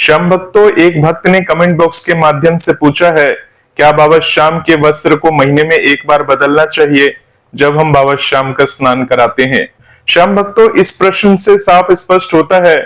श्याम भक्तों, एक भक्त ने कमेंट बॉक्स के माध्यम से पूछा है, क्या बाबा श्याम के वस्त्र को महीने में एक बार बदलना चाहिए जब हम बाबा श्याम का स्नान कराते हैं? श्याम भक्तों, इस प्रश्न से साफ स्पष्ट होता है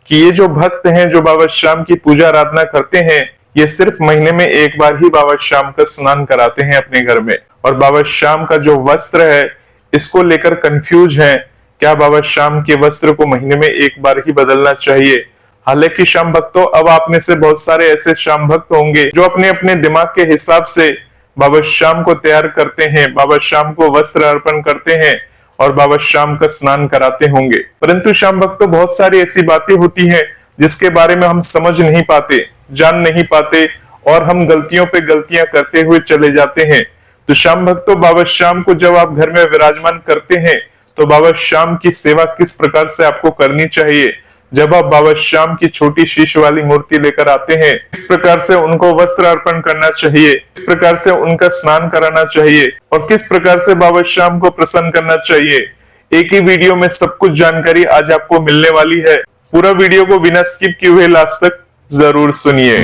कि ये जो भक्त हैं जो बाबा श्याम की पूजा आराधना करते हैं, ये सिर्फ महीने में एक बार ही बाबा श्याम का स्नान कराते हैं अपने घर में। और बाबा श्याम का जो वस्त्र है, इसको लेकर कंफ्यूज हैं, क्या बाबा श्याम के वस्त्र को महीने में एक बार ही बदलना चाहिए? हालांकि श्याम भक्तों, अब आप में से बहुत सारे ऐसे श्याम भक्त होंगे जो अपने अपने दिमाग के हिसाब से बाबा श्याम को तैयार करते हैं, बाबा श्याम को वस्त्र अर्पण करते हैं और बाबा श्याम का स्नान कराते होंगे। परंतु श्याम भक्तों, बहुत सारी ऐसी बातें होती हैं जिसके बारे में हम समझ नहीं पाते, जान नहीं पाते और हम गलतियों पे गलतियां करते हुए चले जाते हैं। तो श्याम भक्तों, बाबा श्याम को जब आप घर में विराजमान करते हैं तो बाबा श्याम की सेवा किस प्रकार से आपको करनी चाहिए? जब आप बाबा श्याम की छोटी शीश वाली मूर्ति लेकर आते हैं, किस प्रकार से उनको वस्त्र अर्पण करना चाहिए, किस प्रकार से उनका स्नान कराना चाहिए और किस प्रकार से बाबा श्याम को प्रसन्न करना चाहिए, एक ही वीडियो में सब कुछ जानकारी आज आपको मिलने वाली है। पूरा वीडियो को बिना स्किप किए हुए लास्ट तक जरूर सुनिए।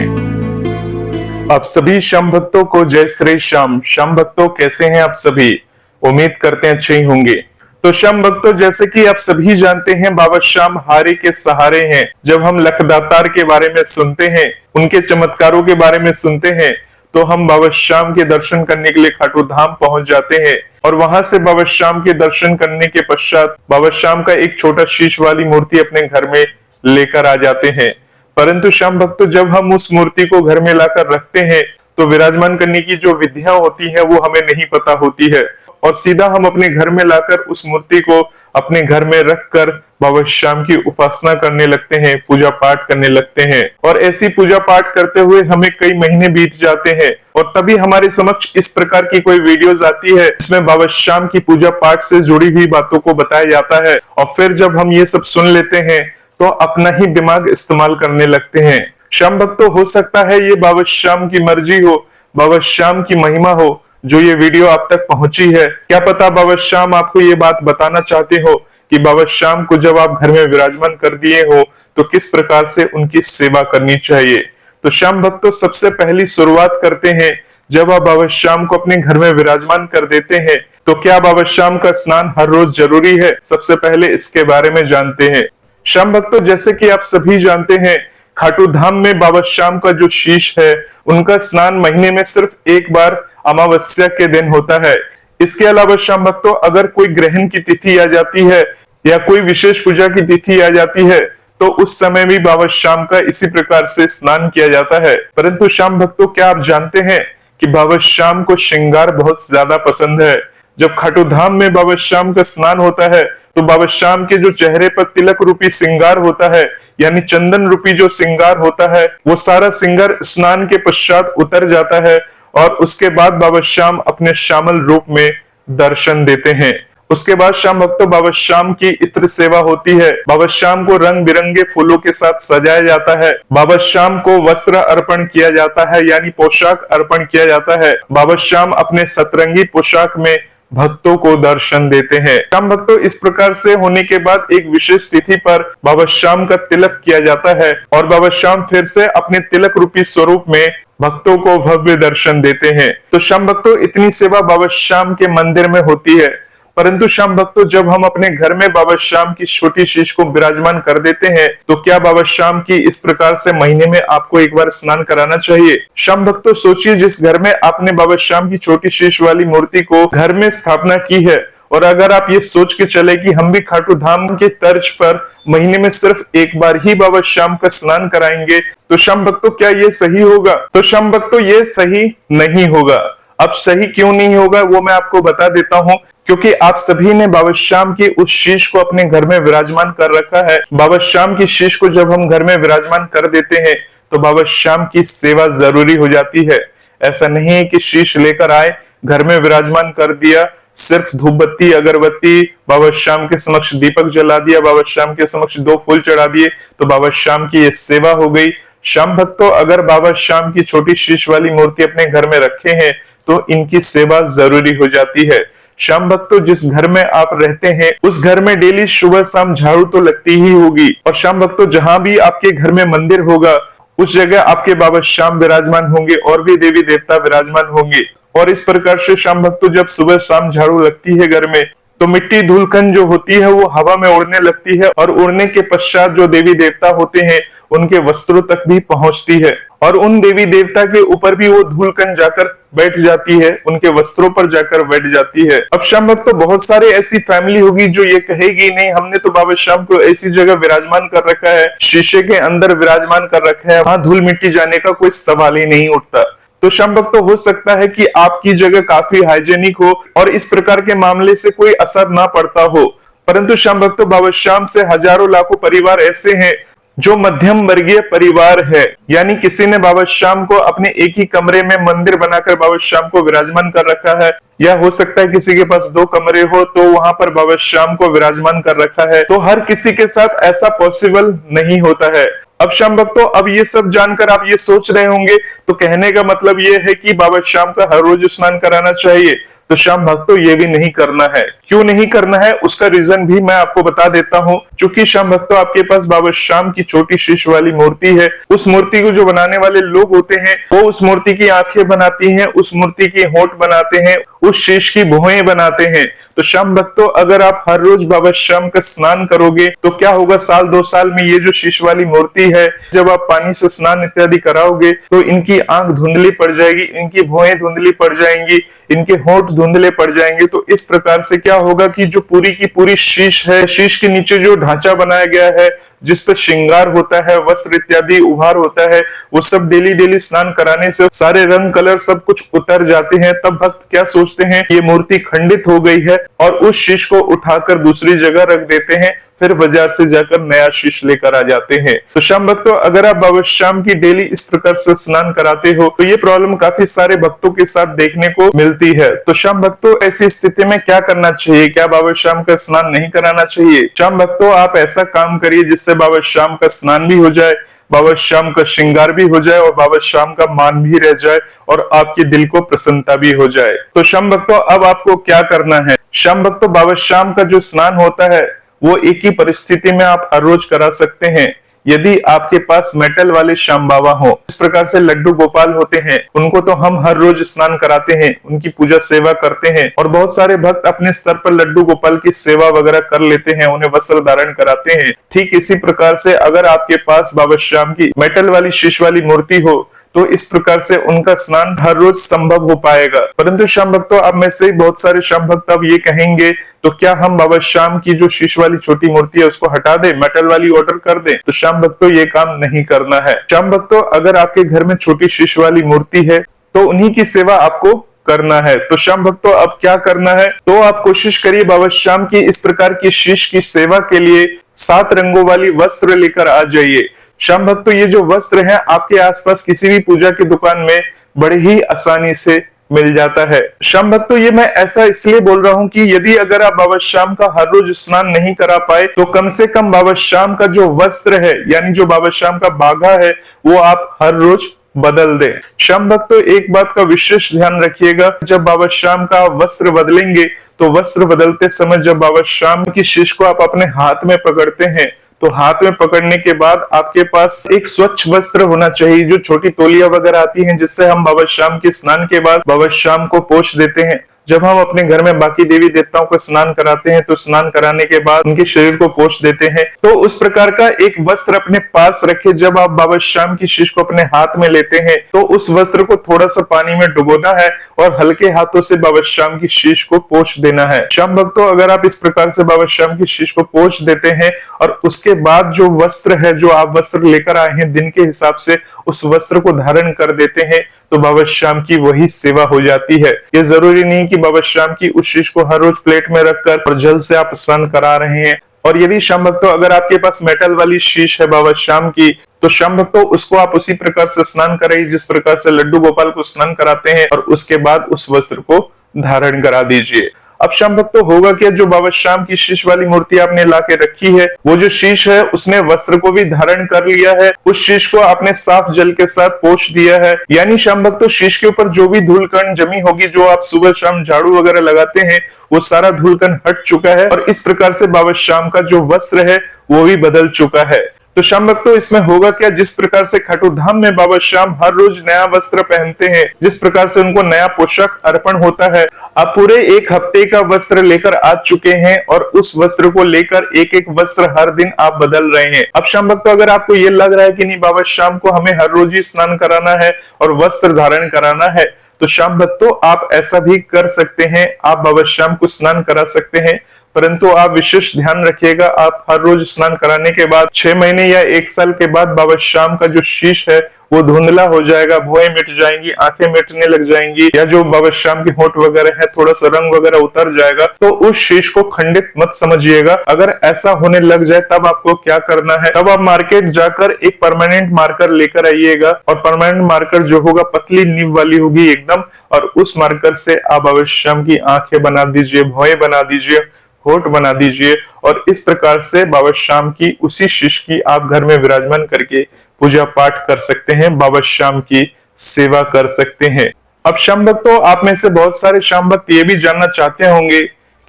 आप सभी श्याम भक्तों को जय श्री श्याम। श्याम भक्तों, कैसे हैं आप सभी? उम्मीद करते हैं अच्छे ही होंगे। तो श्याम भक्तों, जैसे कि आप सभी जानते हैं, बाबा श्याम हारे के सहारे हैं। जब हम लखदातार के बारे में सुनते हैं, उनके चमत्कारों के बारे में सुनते हैं, तो हम बाबा श्याम के दर्शन करने के लिए खाटू धाम पहुंच जाते हैं और वहां से बाबा श्याम के दर्शन करने के पश्चात बाबा श्याम का एक छोटा शीश वाली मूर्ति अपने घर में लेकर आ जाते हैं। परंतु श्याम भक्तों, जब हम उस मूर्ति को घर में लाकर रखते हैं तो विराजमान करने की जो विधियां होती है वो हमें नहीं पता होती है और सीधा हम अपने घर में लाकर उस मूर्ति को अपने घर में रखकर बाबा श्याम की उपासना करने लगते हैं, पूजा पाठ करने लगते हैं। और ऐसी पूजा पाठ करते हुए हमें कई महीने बीत जाते हैं और तभी हमारे समक्ष इस प्रकार की कोई वीडियोस आती है जिसमें बाबा श्याम की पूजा पाठ से जुड़ी हुई बातों को बताया जाता है और फिर जब हम ये सब सुन लेते हैं तो अपना ही दिमाग इस्तेमाल करने लगते हैं। श्याम भक्तों, हो सकता है ये बाबा श्याम की मर्जी हो, बाबा श्याम की महिमा हो जो ये वीडियो आप तक पहुंची है। क्या पता बाबा श्याम आपको ये बात बताना चाहते हो कि बाबा श्याम को जब आप घर में विराजमान कर दिए हो तो किस प्रकार से उनकी सेवा करनी चाहिए। तो श्याम भक्तों, सबसे पहली शुरुआत करते हैं। जब आप बाबा श्याम को अपने घर में विराजमान कर देते हैं तो क्या बाबा श्याम का स्नान हर रोज जरूरी है? सबसे पहले इसके बारे में जानते हैं। श्याम भक्तों, जैसे कि आप सभी जानते हैं, खाटू धाम में बाबा श्याम का जो शीश है, उनका स्नान महीने में सिर्फ एक बार अमावस्या के दिन होता है। इसके अलावा श्याम भक्तों, अगर कोई ग्रहण की तिथि आ जाती है या कोई विशेष पूजा की तिथि आ जाती है तो उस समय भी बाबा श्याम का इसी प्रकार से स्नान किया जाता है। परंतु श्याम भक्तों, क्या आप जानते हैं कि बाबा श्याम को श्रृंगार बहुत ज्यादा पसंद है। जब खाटू धाम में बाबा श्याम का स्नान होता है तो बाबा श्याम के जो चेहरे पर तिलक रूपी श्रृंगार होता है, यानी चंदन रूपी जो श्रृंगार होता है, वो सारा श्रृंगार स्नान के पश्चात उतर जाता है और उसके बाद बाबा श्याम अपने श्यामल रूप में दर्शन देते हैं। उसके बाद श्याम भक्तों, बाबा श्याम की इत्र सेवा होती है। बाबा श्याम को रंग बिरंगे फूलों के साथ सजाया जाता है। बाबा श्याम को वस्त्र अर्पण किया जाता है, यानी पोशाक अर्पण किया जाता है। बाबा श्याम अपने सतरंगी पोशाक में भक्तों को दर्शन देते हैं। श्याम भक्तों, इस प्रकार से होने के बाद एक विशेष तिथि पर बाबा श्याम का तिलक किया जाता है और बाबा श्याम फिर से अपने तिलक रूपी स्वरूप में भक्तों को भव्य दर्शन देते हैं। तो श्याम भक्तों, इतनी सेवा बाबा श्याम के मंदिर में होती है। परंतु श्याम भक्तों, जब हम अपने घर में बाबा श्याम की छोटी शीश को विराजमान कर देते हैं तो क्या बाबा श्याम की इस प्रकार से महीने में आपको एक बार स्नान कराना चाहिए? श्याम भक्तों, सोचिए, जिस घर में आपने बाबा श्याम की छोटी शीश वाली मूर्ति को घर में स्थापना की है और अगर आप ये सोच के चले कि हम भी खाटू धाम के तर्ज पर महीने में सिर्फ एक बार ही बाबा श्याम का स्नान कराएंगे तो श्याम भक्तों, क्या ये सही होगा? तो श्याम भक्तों, ये सही नहीं होगा। अब सही क्यों नहीं होगा वो मैं आपको बता देता हूं, क्योंकि आप सभी ने बाबा श्याम की उस शीश को अपने घर में विराजमान कर रखा है। बाबा श्याम की शीश को जब हम घर में विराजमान कर देते हैं तो बाबा श्याम की सेवा जरूरी हो जाती है। ऐसा नहीं है कि शीश लेकर आए, घर में विराजमान कर दिया, सिर्फ धूप बत्ती अगरबत्ती बाबा श्याम के समक्ष दीपक जला दिया, बाबा श्याम के समक्ष 2 फूल चढ़ा दिए तो बाबा श्याम की ये सेवा हो गई। श्याम भक्तों, अगर बाबा श्याम की छोटी शीश वाली मूर्ति अपने घर में रखे हैं तो इनकी सेवा जरूरी हो जाती है। श्याम भक्तों, जिस घर में आप रहते हैं उस घर में डेली सुबह शाम झाड़ू तो लगती ही होगी और श्याम भक्तों, जहां भी आपके घर में मंदिर होगा उस जगह आपके बाबा श्याम विराजमान होंगे और भी देवी देवता विराजमान होंगे। और इस प्रकार से श्याम भक्तों जब सुबह शाम झाड़ू लगती है घर में, तो मिट्टी धूलकण जो होती है वो हवा में उड़ने लगती है और उड़ने के पश्चात जो देवी देवता होते हैं उनके वस्त्रों तक भी पहुंचती है और उन देवी देवता के ऊपर भी वो धूलकण जाकर बैठ जाती है, उनके वस्त्रों पर जाकर बैठ जाती है। अब श्याम भक्तों बहुत सारे ऐसी फैमिली होगी जो ये कहेगी नहीं, हमने तो बाबा श्याम को ऐसी जगह विराजमान कर रखा है, शीशे के अंदर विराजमान कर रखा है, वहां धूल मिट्टी जाने का कोई सवाल ही नहीं उठता। तो श्याम भक्तों हो सकता है कि आपकी जगह काफी हाइजेनिक हो और इस प्रकार के मामले से कोई असर ना पड़ता हो, परंतु श्याम भक्तों बाबा श्याम से हजारों लाखों परिवार ऐसे हैं जो मध्यम वर्गीय परिवार है, यानी किसी ने बाबा श्याम को अपने एक ही कमरे में मंदिर बनाकर बाबा श्याम को विराजमान कर रखा है, या हो सकता है किसी के पास 2 कमरे हो तो वहां पर बाबा श्याम को विराजमान कर रखा है। तो हर किसी के साथ ऐसा पॉसिबल नहीं होता है। अब श्याम भक्तों अब ये सब जानकर आप ये सोच रहे होंगे तो कहने का मतलब ये है कि बाबा श्याम का हर रोज स्नान कराना चाहिए। तो श्याम भक्तों ये भी नहीं करना है। क्यों नहीं करना है उसका रीजन भी मैं आपको बता देता हूँ। चूंकि श्याम भक्तों आपके पास बाबा श्याम की छोटी शीश वाली मूर्ति है, उस मूर्ति को जो बनाने वाले लोग होते हैं वो उस मूर्ति की आंखें बनाती हैं, उस मूर्ति की होंठ बनाते हैं, उस शीश की भुएं बनाते हैं। तो श्याम भक्तों अगर आप हर रोज बाबा श्याम का स्नान करोगे तो क्या होगा, साल 2 साल में ये जो शीश वाली मूर्ति है जब आप पानी से स्नान इत्यादि कराओगे तो इनकी आंख धुंधली पड़ जाएगी, इनकी भुएं धुंधली पड़ जाएंगी, इनके होंठ धुंधले पड़ जाएंगे। तो इस प्रकार से क्या होगा कि जो पूरी की पूरी शीश है, शीश के नीचे जो ढांचा बनाया गया है जिस पर श्रृंगार होता है, वस्त्र इत्यादि उभार होता है, वो सब डेली डेली स्नान कराने से सारे रंग कलर सब कुछ उतर जाते हैं। तब भक्त क्या सोचते हैं, ये मूर्ति खंडित हो गई है और उस शीश को उठाकर दूसरी जगह रख देते हैं, फिर बाजार से जाकर नया शीश लेकर आ जाते हैं। तो श्याम भक्तों अगर आप बाबा श्याम की डेली इस प्रकार से स्नान कराते हो तो ये प्रॉब्लम काफी सारे भक्तों के साथ देखने को मिलती है। तो श्याम भक्तों ऐसी स्थिति में क्या करना चाहिए, क्या बाबा श्याम का स्नान नहीं कराना चाहिए? श्याम भक्तों आप ऐसा काम करिए जिससे बाबा श्याम का स्नान भी हो जाए, बाबा श्याम का श्रृंगार भी हो जाए और बाबा श्याम का मान भी रह जाए और आपके दिल को प्रसन्नता भी हो जाए। तो श्याम भक्तों अब आपको क्या करना है? श्याम भक्तों बाबा श्याम का जो स्नान होता है वो एक ही परिस्थिति में आप हर रोज करा सकते हैं यदि आपके पास मेटल वाले श्याम बाबा हो। इस प्रकार से लड्डू गोपाल होते हैं, उनको तो हम हर रोज स्नान कराते हैं, उनकी पूजा सेवा करते हैं और बहुत सारे भक्त अपने स्तर पर लड्डू गोपाल की सेवा वगैरह कर लेते हैं, उन्हें वस्त्र धारण कराते हैं। ठीक इसी प्रकार से अगर आपके पास बाबा श्याम की मेटल वाली शीश वाली मूर्ति हो तो इस प्रकार से उनका स्नान हर रोज संभव हो पाएगा। परंतु श्याम भक्तों अब में से बहुत सारे श्याम भक्त अब ये कहेंगे तो क्या हम बाबा श्याम की जो शीश वाली छोटी मूर्ति है उसको हटा दें, मेटल वाली ऑर्डर कर दें? तो श्याम भक्तों ये काम नहीं करना है। श्याम भक्तों अगर आपके घर में छोटी शीश वाली मूर्ति है तो उन्हीं की सेवा आपको करना है। तो श्याम भक्तों अब क्या करना है, तो आप कोशिश करिए बाबा श्याम की इस प्रकार की शीश की सेवा के लिए 7 रंगों वाली वस्त्र लेकर आ जाइए। श्याम भक्तों ये जो वस्त्र है आपके आसपास किसी भी पूजा की दुकान में बड़े ही आसानी से मिल जाता है। श्याम भक्तों ये मैं ऐसा इसलिए बोल रहा हूं कि यदि अगर आप बाबा श्याम का हर रोज स्नान नहीं करा पाए तो कम से कम बाबा श्याम का जो वस्त्र है यानी जो बाबा श्याम का बागा है वो आप हर रोज बदल दें। श्याम भक्तों एक बात का विशेष ध्यान रखिएगा, जब बाबा श्याम का वस्त्र बदलेंगे तो वस्त्र बदलते समय जब बाबा श्याम की शीश को आप अपने हाथ में पकड़ते हैं तो हाथ में पकड़ने के बाद आपके पास एक स्वच्छ वस्त्र होना चाहिए, जो छोटी तौलिया वगैरह आती हैं जिससे हम बाबा श्याम के स्नान के बाद बाबा श्याम को पोंछ देते हैं। जब हम अपने घर में बाकी देवी देवताओं को स्नान कराते हैं तो स्नान कराने के बाद उनके शरीर को पोंछ देते हैं। तो उस प्रकार का एक वस्त्र अपने पास रखे। जब आप बाबा श्याम की शीश को अपने हाथ में लेते हैं तो उस वस्त्र को थोड़ा सा पानी में डुबोना है और हल्के हाथों से बाबा श्याम की शीश को पोंछ देना है। श्याम भक्तों अगर आप इस प्रकार से बाबा श्याम की शीश को पोंछ देते हैं और उसके बाद जो वस्त्र है, जो आप वस्त्र लेकर आए हैं दिन के हिसाब से उस वस्त्र को धारण कर देते हैं तो बाबा श्याम की वही सेवा हो जाती है। ये जरूरी नहीं कि बाबा श्याम की उस शीश को हर रोज प्लेट में रखकर और जल से आप स्नान करा रहे हैं। और यदि श्याम भक्तों अगर आपके पास मेटल वाली शीश है बाबा श्याम की तो श्याम भक्तों उसको आप उसी प्रकार से स्नान कराइए जिस प्रकार से लड्डू गोपाल को स्नान कराते हैं और उसके बाद उस वस्त्र को धारण करा दीजिए। अब श्याम भक्तों होगा क्या, जो बाबा श्याम की शीश वाली मूर्ति आपने लाके रखी है वो जो शीश है उसने वस्त्र को भी धारण कर लिया है, उस शीश को आपने साफ जल के साथ पोंछ दिया है। यानी श्याम भक्तों शीश के ऊपर जो भी धूलकण जमी होगी, जो आप सुबह शाम झाड़ू वगैरह लगाते हैं वो सारा धूलकण हट चुका है और इस प्रकार से बाबा श्याम का जो वस्त्र है वो भी बदल चुका है। तो श्याम भक्तों इसमें होगा क्या, जिस प्रकार से खाटू धाम में बाबा श्याम हर रोज नया वस्त्र पहनते हैं, जिस प्रकार से उनको नया पोशाक अर्पण होता है, आप पूरे एक हफ्ते का वस्त्र लेकर आ चुके हैं और उस वस्त्र को लेकर एक एक वस्त्र हर दिन आप बदल रहे हैं। अब श्याम भक्तों अगर आपको ये लग रहा है कि नहीं बाबा श्याम को हमें हर रोज ही स्नान कराना है और वस्त्र धारण कराना है, तो श्याम भक्तों आप ऐसा भी कर सकते हैं, आप बाबा श्याम को स्नान करा सकते हैं, परंतु आप विशेष ध्यान रखिएगा, आप हर रोज स्नान कराने के बाद 6 महीने या 1 साल के बाद बाबा श्याम का जो शीश है वो धुंधला हो जाएगा, भुएं मिट जाएंगी, आंखें मिटने लग जाएंगी, या जो बाबा श्याम की होंठ वगैरह है थोड़ा सा रंग वगैरह उतर जाएगा, तो उस शीश को खंडित मत समझिएगा। अगर ऐसा होने लग जाए तब आपको क्या करना है, तब आप मार्केट जाकर एक परमानेंट मार्कर लेकर आइएगा और परमानेंट मार्कर जो होगा पतली नीब वाली होगी एकदम, और उस मार्कर से आप बाबा श्याम की आंखें बना दीजिए, भौएं बना दीजिए, होठ बना दीजिए, और इस प्रकार से बाबा श्याम की उसी शीश की आप घर में विराजमान करके पूजा पाठ कर सकते हैं, बाबा श्याम की सेवा कर सकते हैं। अब श्याम भक्तों आप में से बहुत सारे श्याम भक्त ये भी जानना चाहते होंगे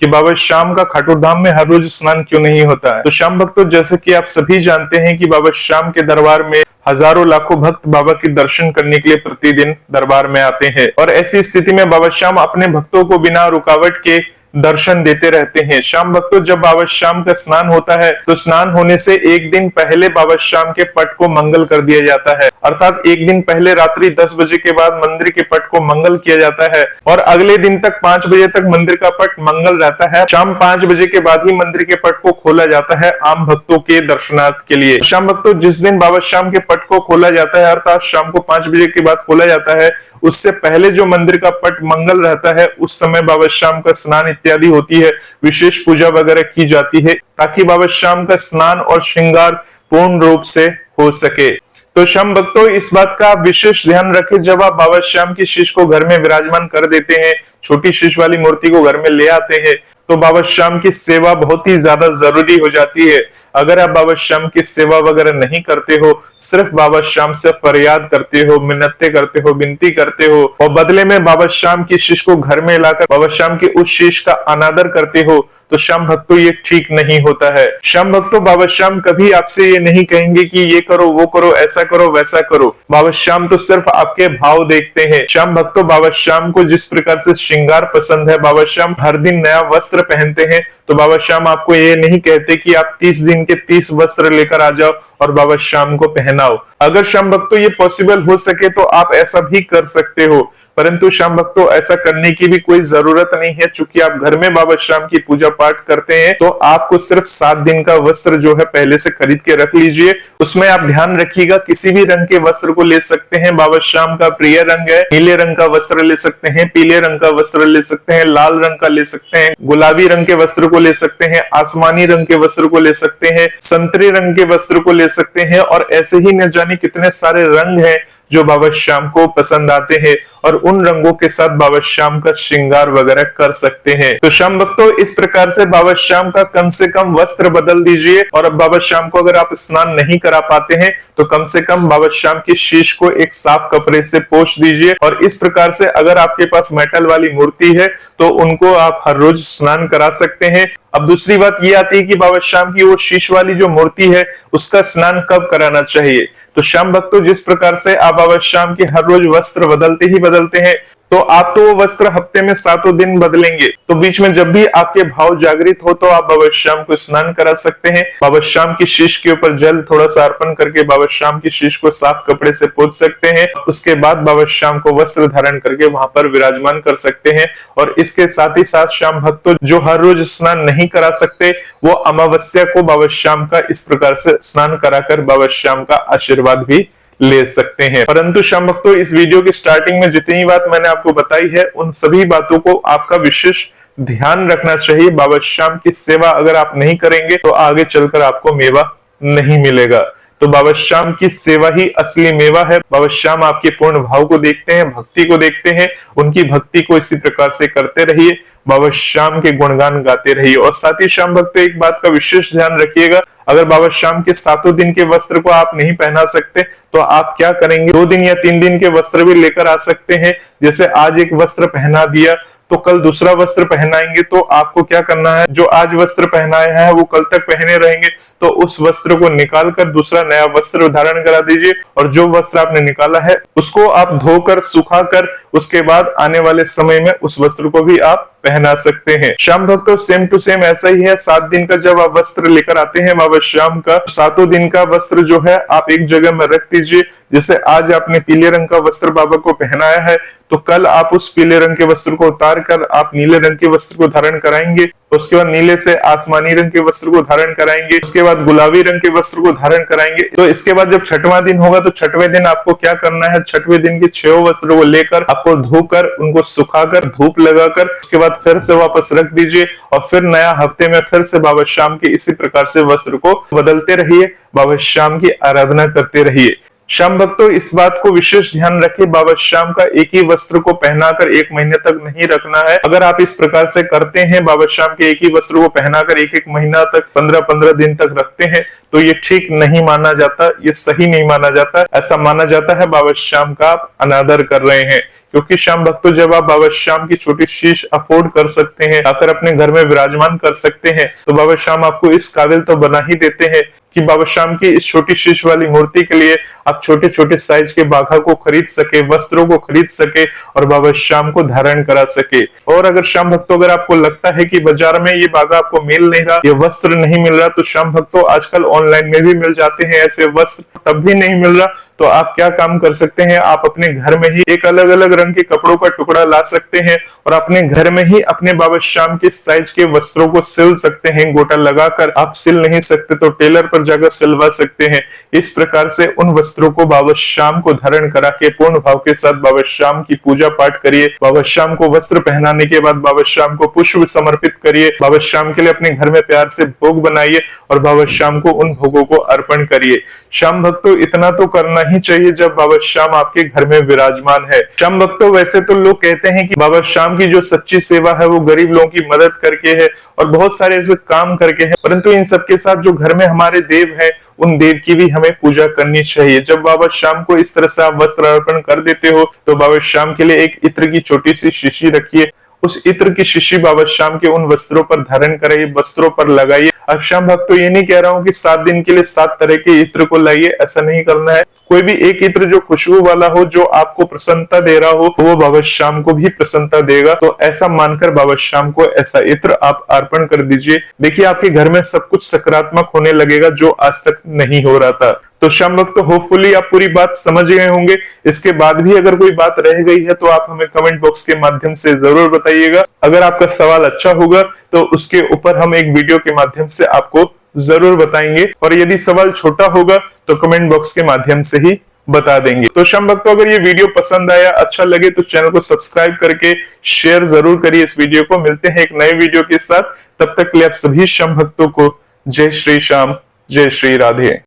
कि बाबा श्याम का खाटू धाम में हर रोज स्नान क्यों नहीं होता है। तो श्याम भक्तों जैसे कि आप सभी जानते हैं कि बाबा श्याम के दरबार में हजारों लाखों भक्त बाबा के दर्शन करने के लिए प्रतिदिन दरबार में आते हैं, और ऐसी स्थिति में बाबा श्याम अपने भक्तों को बिना रुकावट के दर्शन देते रहते हैं। श्याम भक्तों जब बाबा श्याम का स्नान होता है तो स्नान होने से एक दिन पहले बाबा श्याम के पट को मंगल कर दिया जाता है, अर्थात एक दिन पहले रात्रि 10 बजे के बाद मंदिर के पट को मंगल किया जाता है, और अगले दिन तक 5 बजे तक मंदिर का पट मंगल रहता है। शाम 5 बजे के बाद ही मंदिर के पट को खोला जाता है आम भक्तों के दर्शनार्थ के लिए। श्याम भक्तों जिस दिन बाबा श्याम के पट को खोला जाता है, अर्थात शाम को 5 बजे के बाद खोला जाता है, उससे पहले जो मंदिर का पट मंगल रहता है उस समय बाबा श्याम का स्नान इत्यादि होती है, विशेष पूजा वगैरह की जाती है, ताकि बाबा श्याम का स्नान और श्रृंगार पूर्ण रूप से हो सके। तो श्याम भक्तों इस बात का विशेष ध्यान रखें, जब आप बाबा श्याम की शीश को घर में विराजमान कर देते हैं, छोटी शीश वाली मूर्ति को घर में ले आते हैं, तो बाबा श्याम की सेवा बहुत ही ज्यादा जरूरी हो जाती है। अगर आप बाबा श्याम की सेवा वगैरह नहीं करते हो, सिर्फ बाबा श्याम से फरियाद करते हो, मिन्नतें करते हो, विनती करते हो, और बदले में बाबा श्याम की शीश को घर में लाकर बाबा श्याम की उस शीश का अनादर करते हो, तो श्याम भक्तों ये ठीक नहीं होता है। श्याम भक्तों बाबा श्याम कभी आपसे ये नहीं कहेंगे कि ये करो, वो करो, ऐसा करो, वैसा करो। बाबा श्याम तो सिर्फ आपके भाव देखते हैं। श्याम भक्तों बाबा श्याम को जिस प्रकार से श्रृंगार पसंद है, बाबा श्याम हर दिन नया वस्त्र पहनते हैं, तो बाबा श्याम आपको ये नहीं कहते कि आप 30 दिन के 30 वस्त्र लेकर आ जाओ और बाबा श्याम को पहनाओ। अगर श्याम भक्तों ये पॉसिबल हो सके तो आप ऐसा भी कर सकते हो, परंतु श्याम भक्तों ऐसा करने की भी कोई जरूरत नहीं है, चूंकि आप घर में बाबा श्याम की पूजा पाठ करते हैं, तो आपको सिर्फ 7 दिन का वस्त्र जो है पहले से खरीद के रख लीजिए। उसमें आप ध्यान रखिएगा किसी भी रंग के वस्त्र को ले सकते हैं, बाबा श्याम का प्रिय रंग है, नीले रंग का वस्त्र ले सकते हैं, पीले रंग का वस्त्र ले सकते हैं, लाल रंग का ले सकते हैं, गुलाबी रंग के वस्त्र को ले सकते हैं, आसमानी रंग के वस्त्र को ले सकते हैं, संतरे रंग के वस्त्र को ले सकते हैं, और ऐसे ही न जाने कितने सारे रंग हैं जो बाबा श्याम को पसंद आते हैं, और उन रंगों के साथ बाबा श्याम का श्रृंगार वगैरह कर सकते हैं। तो श्याम भक्तों इस प्रकार से बाबा श्याम का कम से कम वस्त्र बदल दीजिए, और अब बाबा श्याम को अगर आप स्नान नहीं करा पाते हैं तो कम से कम बाबा श्याम की शीश को एक साफ कपड़े से पोंछ दीजिए। और इस प्रकार से अगर आपके पास मेटल वाली मूर्ति है तो उनको आप हर रोज स्नान करा सकते हैं। अब दूसरी बात ये आती है कि बाबा श्याम की वो शीश वाली जो मूर्ति है उसका स्नान कब कराना चाहिए। तो श्याम भक्तों जिस प्रकार से आप बाबा श्याम के हर रोज वस्त्र बदलते ही बदलते हैं, तो आप तो वो वस्त्र हफ्ते में 7 दिन बदलेंगे, तो बीच में जब भी आपके भाव जागृत हो तो आप बाबा श्याम को स्नान करा सकते हैं। बाबा श्याम की शीश के ऊपर जल थोड़ा सा अर्पण करके बाबा श्याम की शीश को साफ कपड़े से पोंछ सकते हैं। उसके बाद बाबा श्याम को वस्त्र धारण करके वहां पर विराजमान कर सकते हैं। और इसके साथ ही साथ श्याम भक्तों जो हर रोज स्नान नहीं करा सकते, वो अमावस्या को बाबा श्याम का इस प्रकार से स्नान कराकर बाबा श्याम का आशीर्वाद भी ले सकते हैं। परंतु श्याम भक्तों इस वीडियो की स्टार्टिंग में जितनी बात मैंने आपको बताई है, उन सभी बातों को आपका विशेष ध्यान रखना चाहिए। बाबा श्याम की सेवा अगर आप नहीं करेंगे तो आगे चलकर आपको मेवा नहीं मिलेगा। तो बाबा श्याम की सेवा ही असली मेवा है। बाबा श्याम आपके पूर्ण भाव को देखते हैं, भक्ति को देखते हैं। उनकी भक्ति को इसी प्रकार से करते रहिए, बाबा श्याम के गुणगान गाते रहिए। और साथ ही श्याम भक्तों एक बात का विशेष ध्यान रखिएगा, अगर बाबा श्याम के 7 दिन के वस्त्र को आप नहीं पहना सकते तो आप क्या करेंगे, 2 दिन या 3 दिन के वस्त्र भी लेकर आ सकते हैं। जैसे आज एक वस्त्र पहना दिया तो कल दूसरा वस्त्र पहनाएंगे, तो आपको क्या करना है, जो आज वस्त्र पहनाए हैं वो कल तक पहने रहेंगे, तो उस वस्त्र को निकाल कर दूसरा नया वस्त्र धारण करा दीजिए और जो वस्त्र आपने निकाला है उसको आप धोकर सुखाकर उसके बाद आने वाले समय में उस वस्त्र को भी आप पहना सकते हैं। श्याम भक्तों सेम टू सेम ऐसा ही है। 7 दिन का जब आप वस्त्र लेकर आते हैं बाबा श्याम का, 7 दिन का वस्त्र जो है आप एक जगह में रख दीजिए। जैसे आज आपने पीले रंग का वस्त्र बाबा को पहनाया है तो कल आप उस पीले रंग के वस्त्र को उतार कर आप नीले रंग के वस्त्र को धारण कराएंगे। उसके बाद नीले से आसमानी रंग के वस्त्र को धारण कराएंगे, उसके बाद गुलाबी रंग के वस्त्र को धारण कराएंगे। तो इसके बाद जब 6वां दिन होगा तो 6वें दिन आपको क्या करना है, 6वें दिन के 6 वस्त्रों को लेकर आपको धोकर उनको सुखाकर धूप लगाकर उसके बाद फिर से वापस रख दीजिए और फिर नया हफ्ते में फिर से बाबा श्याम के इसी प्रकार से वस्त्र को बदलते रहिए, बाबा श्याम की आराधना करते रहिए। श्याम भक्तों इस बात को विशेष ध्यान रखें, बाबा श्याम का एक ही वस्त्र को पहनाकर 1 महीने तक नहीं रखना है। अगर आप इस प्रकार से करते हैं, बाबा श्याम के एक ही वस्त्र को पहनाकर 1-1 महीना तक 15-15 दिन तक रखते हैं तो ये ठीक नहीं माना जाता, ये सही नहीं माना जाता। ऐसा माना जाता है बाबा श्याम का आप अनादर कर रहे हैं। क्योंकि श्याम भक्तों जब आप बाबा श्याम की छोटी शीश अफोर्ड कर सकते हैं, आकर अपने घर में विराजमान कर सकते हैं, तो बाबा श्याम आपको इस काबिल तो बना ही देते हैं कि बाबा श्याम की इस छोटी शीश वाली मूर्ति के लिए आप छोटे छोटे साइज के बाघा को खरीद सके, वस्त्रों को खरीद सके और बाबा श्याम को धारण करा सके। और अगर श्याम भक्तों अगर आपको लगता है कि बाजार में ये बाघा आपको मिल नहीं रहा, ये वस्त्र नहीं मिल रहा, तो श्याम भक्तों आजकल ऑनलाइन में भी मिल जाते हैं ऐसे वस्त्र, तब भी नहीं मिल रहा तो आप क्या काम कर सकते हैं, आप अपने घर में ही एक अलग अलग रंग के कपड़ों का टुकड़ा ला सकते हैं और अपने घर में ही अपने बाबा श्याम के साइज के वस्त्रों को सिल सकते हैं। गोटा लगाकर आप सिल नहीं सकते तो टेलर पर जाकर सिलवा सकते हैं। इस प्रकार से उन वस्त्रों को बाबा श्याम को धारण करा के पूर्ण भाव के साथ बाबा श्याम की पूजा पाठ करिए। बाबा श्याम को वस्त्र पहनाने के बाद बाबा श्याम को पुष्प समर्पित करिए, बाबा श्याम के लिए अपने घर में प्यार से भोग बनाइए और बाबा श्याम को उन भोगों को अर्पण करिए। श्याम भक्तों इतना तो करना ही चाहिए जब बाबा श्याम आपके घर में विराजमान है। श्याम भक्तों वैसे तो लोग कहते हैं कि बाबा श्याम की जो सच्ची सेवा है वो गरीब लोगों की मदद करके है और बहुत सारे ऐसे काम करके है, परंतु इन सबके साथ जो घर में हमारे देव है उन देव की भी हमें पूजा करनी चाहिए। जब बाबा श्याम को इस तरह से आप वस्त्र अर्पण कर देते हो तो बाबा श्याम के लिए एक इत्र की छोटी सी शीशी रखिए, उस इत्र की शीशी बाबा श्याम के उन वस्त्रों पर धारण कराइए, वस्त्रों पर लगाइए। अब श्याम भक्तों ये नहीं कह रहा हूं कि 7 दिन के लिए 7 तरह के इत्र को लाइए, ऐसा नहीं करना है। कोई भी एक इत्र जो खुशबू वाला हो, जो आपको प्रसन्नता दे रहा हो, वो बाबा श्याम को भी प्रसन्नता देगा। तो ऐसा मानकर बाबा श्याम को ऐसा इत्र आप अर्पण कर दीजिए। देखिए आपके घर में सब कुछ सकारात्मक होने लगेगा जो आज तक नहीं हो रहा था। तो श्याम भक्तों होपफुली आप पूरी बात समझ गए होंगे। इसके बाद भी अगर कोई बात रह गई है तो आप हमें कमेंट बॉक्स के माध्यम से जरूर बताइएगा। अगर आपका सवाल अच्छा होगा तो उसके ऊपर हम एक वीडियो के माध्यम से आपको जरूर बताएंगे और यदि सवाल छोटा होगा तो कमेंट बॉक्स के माध्यम से ही बता देंगे। तो श्याम भक्तों अगर ये वीडियो पसंद आया, अच्छा लगे तो चैनल को सब्सक्राइब करके शेयर जरूर करिए इस वीडियो को। मिलते हैं एक नए वीडियो के साथ, तब तक के लिए आप सभी श्याम भक्तों को जय श्री श्याम, जय श्री राधे।